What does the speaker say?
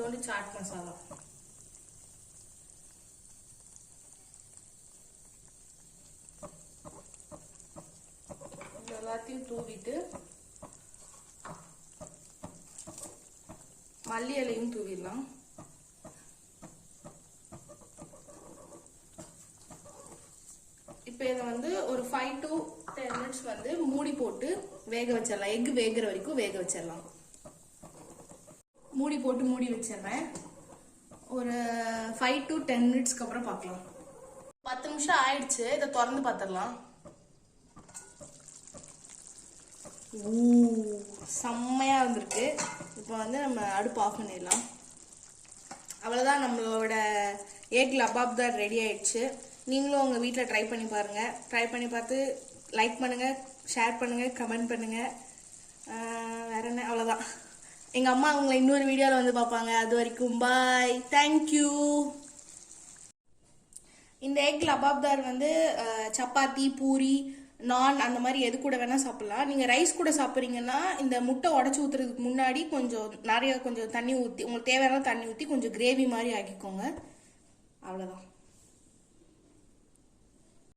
கொஞ்சோண்டு சாட் மசாலா. இது எல்லாத்தையும் தூவிட்டு மல்லி இலையும் தூவிடலாம். இப்போ இதை வந்து ஒரு 5 to 10 minutes வந்து மூடி போட்டு வேக வச்சிடலாம். எக் வேகிற வரைக்கும் வேக வச்சிடலாம். மூடி போட்டு மூடி வச்சிடுறேன். ஒரு 5 to 10 மினிட்ஸ்க்கு அப்புறம் பார்க்கலாம். 10 நிமிஷம் ஆயிடுச்சு. இதை திறந்து பார்த்துடலாம். செம்மையா வந்திருக்கு. இப்போ வந்து நம்ம அடுப்பு ஆஃப் பண்ணிடலாம். அவ்வளோதான், நம்மளோட எக் லபாப்தார் ரெடி ஆயிடுச்சு. நீங்களும் உங்கள் வீட்டில் ட்ரை பண்ணி பாருங்கள். ட்ரை பண்ணி பார்த்து லைக் பண்ணுங்கள், ஷேர் பண்ணுங்கள், கமெண்ட் பண்ணுங்கள். வேற என்ன, அவ்வளோதான். எங்கள் அம்மா அவங்கள இன்னொரு வீடியோவில் வந்து பார்ப்பாங்க. அது வரைக்கும் பாய், தேங்க்யூ. இந்த எக் லபாப்தார் வந்து சப்பாத்தி, பூரி, நான் அந்த மாதிரி எது கூட வேணால் சாப்பிட்லாம். நீங்கள் ரைஸ் கூட சாப்பிட்றீங்கன்னா இந்த முட்டை உடச்சி ஊற்றுறதுக்கு முன்னாடி கொஞ்சம் தண்ணி ஊற்றி, உங்களுக்கு தேவையான தண்ணி ஊற்றி கொஞ்சம் கிரேவி மாதிரி ஆக்கிக்கோங்க. அவ்வளோதான்.